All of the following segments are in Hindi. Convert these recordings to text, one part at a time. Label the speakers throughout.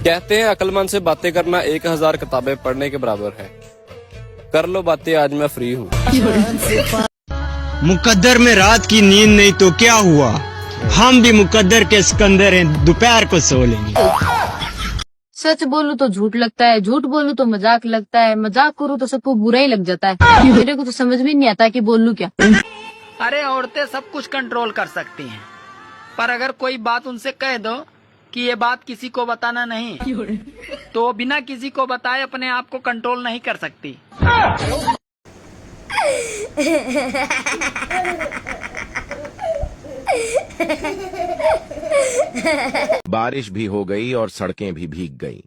Speaker 1: कहते हैं अक्लमंद से बातें करना 1000 किताबें पढ़ने के बराबर है। कर लो बातें, आज मैं फ्री हूँ।
Speaker 2: मुकद्दर में रात की नींद नहीं तो क्या हुआ, हम भी मुकद्दर के सिकंदर हैं, दोपहर को सो लेंगे।
Speaker 3: सच बोलूं तो झूठ लगता है, झूठ बोलूं तो मजाक लगता है, मजाक करूं तो सबको बुरा ही लग जाता है। मेरे को तो समझ में नहीं आता कि बोलूं क्या।
Speaker 4: अरे औरतें सब कुछ कंट्रोल कर सकती हैं, पर अगर कोई बात उनसे कह दो कि ये बात किसी को बताना नहीं, तो बिना किसी को बताए अपने आप को कंट्रोल नहीं कर सकती।
Speaker 5: बारिश भी हो गई और सड़कें भी भीग गई।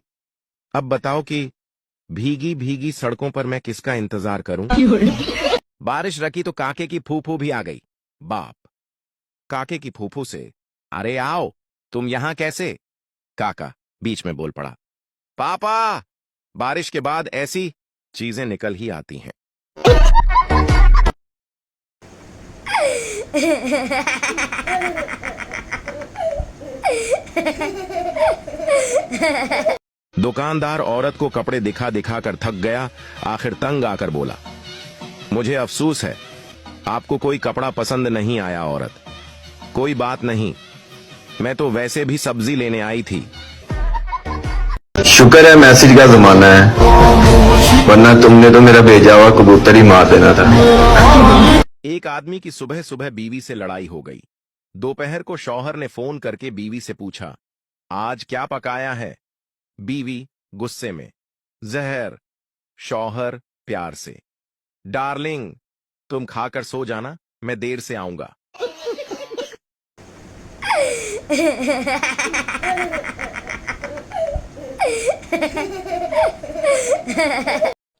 Speaker 5: अब बताओ कि भीगी भीगी सड़कों पर मैं किसका इंतजार करूं? बारिश रखी तो काके की फूफू भी आ गई। बाप काके की फूफू से, अरे आओ, तुम यहां कैसे? काका बीच में बोल पड़ा, पापा बारिश के बाद ऐसी चीजें निकल ही आती हैं। दुकानदार औरत को कपड़े दिखा दिखा कर थक गया, आखिर तंग आकर बोला, मुझे अफसोस है, आपको कोई कपड़ा पसंद नहीं आया औरत। कोई बात नहीं, मैं तो वैसे भी सब्जी लेने आई थी।
Speaker 6: शुक्र है मैसेज का जमाना है, वरना तुमने तो मेरा भेजा हुआ कबूतर ही मार देना था।
Speaker 5: एक आदमी की सुबह सुबह बीवी से लड़ाई हो गई। दोपहर को शौहर ने फोन करके बीवी से पूछा, आज क्या पकाया है? बीवी गुस्से में, जहर। शौहर प्यार से, डार्लिंग तुम खाकर सो जाना, मैं देर से आऊंगा।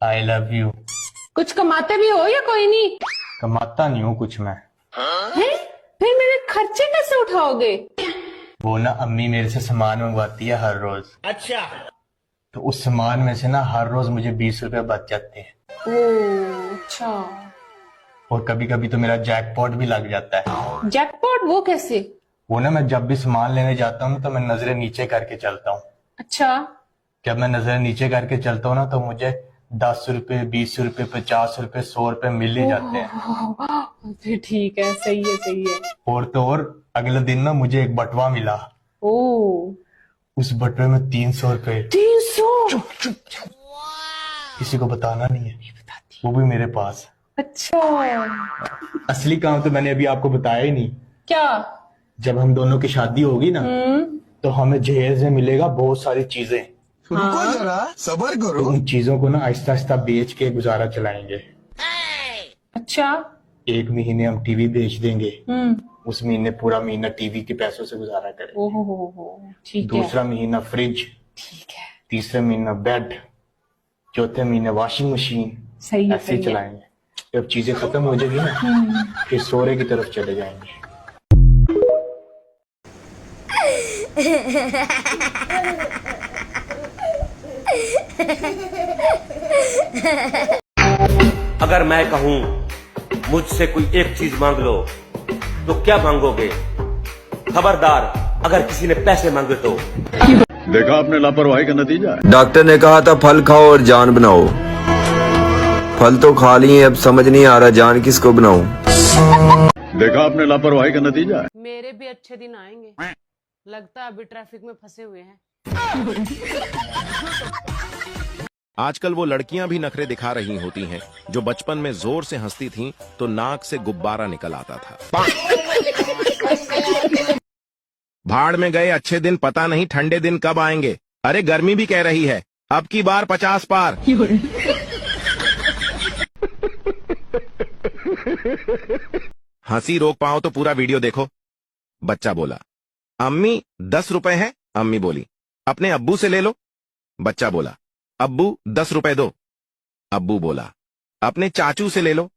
Speaker 7: I love you.
Speaker 8: कुछ कमाते भी हो या कोई नहीं?
Speaker 7: कमाता नहीं हूँ कुछ मैं।
Speaker 8: हैं? फिर मेरे खर्चे कैसे उठाओगे?
Speaker 7: वो ना अम्मी मेरे से सामान मंगवाती है हर रोज। अच्छा। तो उस सामान में से ना हर रोज मुझे 20 रुपए बच जाते हैं।
Speaker 8: ओह अच्छा।
Speaker 7: और कभी कभी तो मेरा जैकपॉट भी लग जाता है।
Speaker 8: जैकपॉट वो कैसे?
Speaker 7: वो ना मैं जब भी सामान लेने जाता हूँ ना तो मैं नजरें नीचे करके चलता हूँ।
Speaker 8: अच्छा।
Speaker 7: जब मैं नजरें नीचे करके चलता हूँ ना तो मुझे 10 रुपए, 20 रुपए, 50 रुपए, 100 रुपए मिल ही जाते हैं।
Speaker 8: फिर ठीक है, सही है सही है।
Speaker 7: और तो और अगले दिन ना मुझे एक बटवा मिला।
Speaker 8: ओह।
Speaker 7: उस बटवे में 300 रुपए।
Speaker 8: 300?
Speaker 7: किसी को बताना नहीं है, वो भी मेरे पास।
Speaker 8: अच्छा।
Speaker 7: असली काम तो मैंने अभी आपको बताया ही नहीं।
Speaker 8: क्या?
Speaker 7: जब हम दोनों की शादी होगी ना तो हमें जहेज में मिलेगा बहुत सारी चीजें।
Speaker 9: रुको जरा सब्र करो।
Speaker 7: तो उन चीजों को ना आहिस्ता आहिस्ता बेच के गुजारा चलाएंगे।
Speaker 8: अच्छा।
Speaker 7: एक महीने हम टीवी बेच देंगे, उस महीने पूरा महीना टीवी के पैसों से गुजारा करेंगे।
Speaker 8: ओहो ठीक है।
Speaker 7: दूसरा महीना फ्रिज,
Speaker 8: ठीक है।
Speaker 7: तीसरे महीना बेड, चौथे महीने वॉशिंग मशीन।
Speaker 8: सही है,
Speaker 7: ऐसे ही
Speaker 8: सही है।
Speaker 7: चलाएंगे। जब चीजें खत्म हो जाएगी ना फिर सोरे की तरफ चले जाएंगे।
Speaker 10: अगर मैं कहूं मुझसे कोई एक चीज मांग लो तो क्या मांगोगे? खबरदार अगर किसी ने पैसे मांगे तो।
Speaker 9: देखा आपने लापरवाही का नतीजा है।
Speaker 6: डॉक्टर ने कहा था फल खाओ और जान बनाओ, फल तो खा लिए, अब समझ नहीं आ रहा जान किसको बनाऊं।
Speaker 9: देखा आपने लापरवाही का नतीजा है।
Speaker 8: मेरे भी अच्छे दिन आएंगे, लगता है अभी ट्रैफिक में फंसे हुए हैं।
Speaker 5: आजकल वो लड़कियां भी नखरे दिखा रही होती हैं जो बचपन में जोर से हंसती थीं तो नाक से गुब्बारा निकल आता था। भाड़ में गए अच्छे दिन, पता नहीं ठंडे दिन कब आएंगे। अरे गर्मी भी कह रही है अब की बार 50 पार। हंसी रोक पाओ तो पूरा वीडियो देखो। बच्चा बोला, अम्मी 10 रुपए है। अम्मी बोली, अपने अब्बू से ले लो। बच्चा बोला, अब्बू 10 रुपए दो। अब्बू बोला, अपने चाचू से ले लो।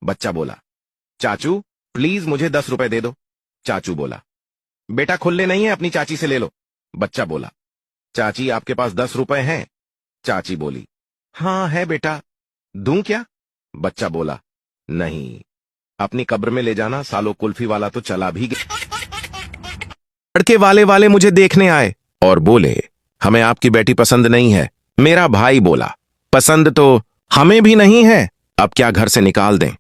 Speaker 5: बच्चा बोला, चाचू प्लीज मुझे 10 रुपए दे दो। चाचू बोला, बेटा खुले नहीं है, अपनी चाची से ले लो। बच्चा बोला, चाची आपके पास 10 रुपए हैं? चाची बोली, हाँ है बेटा, दूं क्या? बच्चा बोला, नहीं, अपनी कब्र में ले जाना, सालो कुल्फी वाला तो चला भी गया। लड़के वाले मुझे देखने आए और बोले, हमें आपकी बेटी पसंद नहीं है। मेरा भाई बोला, पसंद तो हमें भी नहीं है, अब क्या घर से निकाल दें?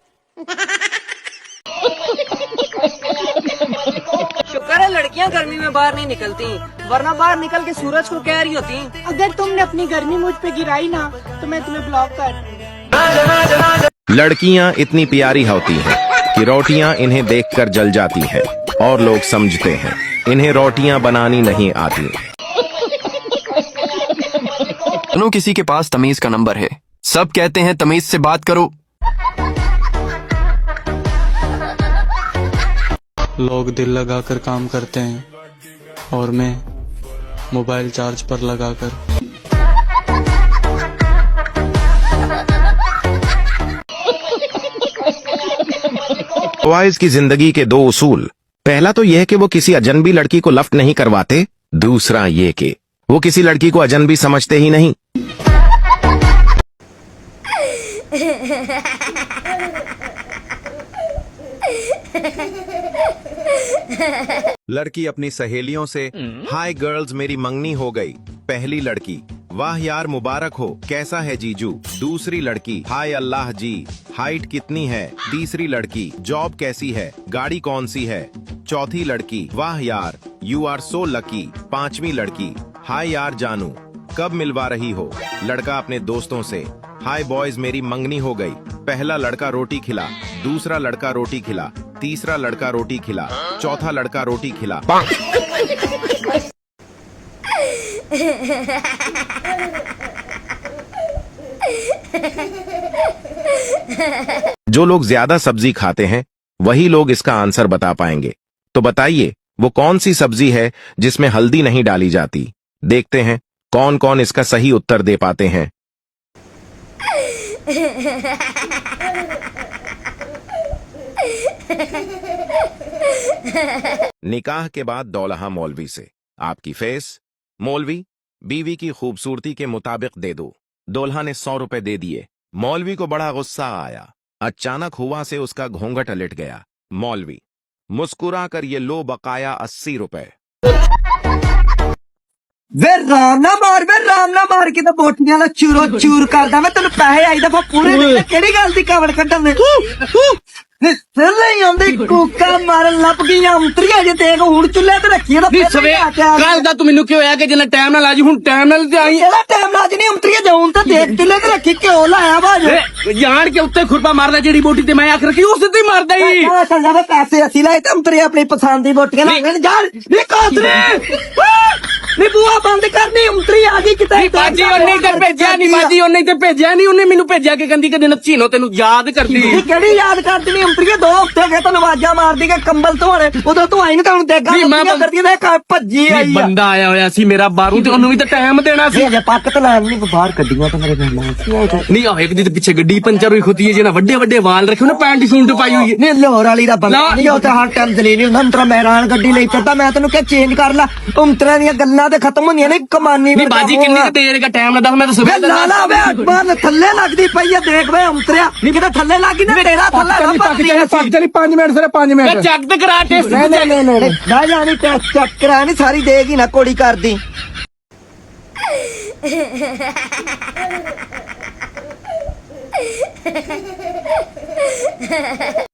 Speaker 4: शुक्र है लड़कियां गर्मी में बाहर नहीं निकलती, वरना बाहर निकल के सूरज को कह रही होती, अगर तुमने अपनी गर्मी मुझ पे गिराई ना तो मैं तुम्हें ब्लॉक कर।
Speaker 5: लड़कियां इतनी प्यारी होती हैं कि रोटियां इन्हें देखकर जल जाती हैं और लोग समझते हैं इन्हें रोटियां बनानी नहीं आती।
Speaker 11: सुनो, किसी के पास तमीज का नंबर है, सब कहते हैं तमीज से बात करो।
Speaker 12: लोग दिल लगाकर काम करते हैं और मैं मोबाइल चार्ज पर लगाकर।
Speaker 5: बॉयज की जिंदगी के दो उसूल, पहला तो यह कि वो किसी अजनबी लड़की को लफ्ट नहीं करवाते, दूसरा ये कि वो किसी लड़की को अजनबी समझते ही नहीं। लड़की अपनी सहेलियों से, हाय गर्ल्स मेरी मंगनी हो गई। पहली लड़की, वाह यार मुबारक हो, कैसा है जीजू। दूसरी लड़की, हाय अल्लाह जी, हाइट कितनी है। तीसरी लड़की, जॉब कैसी है, गाड़ी कौन सी है। चौथी लड़की, वाह यार यू आर सो लकी। पांचवी लड़की, हाय यार जानू कब मिलवा रही हो। लड़का अपने दोस्तों से, हाय बॉयज मेरी मंगनी हो गई। पहला लड़का रोटी खिला, दूसरा लड़का रोटी खिला, तीसरा लड़का रोटी खिला, चौथा लड़का रोटी खिला। जो लोग ज्यादा सब्जी खाते हैं वही लोग इसका आंसर बता पाएंगे। तो बताइए वो कौन सी सब्जी है जिसमें हल्दी नहीं डाली जाती। देखते हैं कौन कौन इसका सही उत्तर दे पाते हैं। निकाह के बाद दौल्हा मौलवी से, आपकी फेस। मौलवी, बीवी की खूबसूरती के मुताबिक दे दो। दूल्हा ने 100 रुपए दे दिए। मौलवी को बड़ा गुस्सा आया, अचानक हुआ से उसका घूंघट लट गया। मौलवी, मुस्कुरा कर ये लो बकाया 80 रुपए।
Speaker 4: वे राम ना मार के तो बोटियां ना चूरो चूर करदा। मैं तेन पैसे आई दफा पूरे दिते, केड़ी गल दी कावड़ कड्डन दे। सिर नहीं आंदी कूका मारन लप गई अंतरिया जे तेग हुण चुल्ले ते रखी ना
Speaker 12: कल दा तू मैनू क्यों आया कि जिन्ना टाइम नाल आजी, हुण टाइम नाल ते आई।
Speaker 4: एदा टाइम ना आज नहीं अंतरिया जाऊं ते देख चुल्ले ते रखी क्यों लाया बाज
Speaker 12: जान के उत्ते खुरपा मारदा जेड़ी बोटी ते मैं आख रखी उस ते मारदा ही।
Speaker 4: चल जावे पैसे असि लाए ते अंतरिया अपनी पसंद दी बोटियां लावन जा नी कोसरे नी बुआ बंद करनी अंतरी आ गई किते
Speaker 12: बाजी ओने ते भेजिया नहीं, बाजी ओने ते भेजिया नहीं, ओने मैनू भेजिया के कहंदी कि नच्चीनो तेनू याद करदी।
Speaker 4: केड़ी याद करदी नी अंतरिया, 2 हफ्ते गए तो नवाजा मारदी के कंबल धोने, उदों तू आई नहीं तो देगा करदी ते भज्जी आई।
Speaker 12: बंदा आया होया सी मेरा बारू ते ओनू भी तो टाइम देना सी।
Speaker 4: जे पक तो लान नहीं बाहर कड्डियां तो मेरे नाम
Speaker 12: नहीं आ एक दी ते पीछे गड्डी पंचर हुई खुदी है, जिना वड्डे वड्डे वाल रखे ना, पैंट सूट पाई हुई है।
Speaker 4: नहीं लाहौर वाली दा बंदा नहीं हो ते हर टाइम दलील हुंदा। अंतरा मैरान गड्डी ले फिरदा, मैं तैनू क्या चेंज कर ला। अंतरा दी गल्लां ते खत्म होंदियां ने कमानी
Speaker 12: नहीं बाजी कितनी देर का टाइम लगा, मैं तो सुबह
Speaker 4: लाला वे बार थल्ले लगदी पई है। देख वे अंतरिया नहीं किते थल्ले लगी ना तेरा थल्ला
Speaker 12: चली 5 मिनट सिर्फ 5 मिनट चेक ते करा टेस्ट।
Speaker 4: नहीं ना जानी टेस्ट चेक करा नहीं, सारी देगी ना कोड़ी कर दी।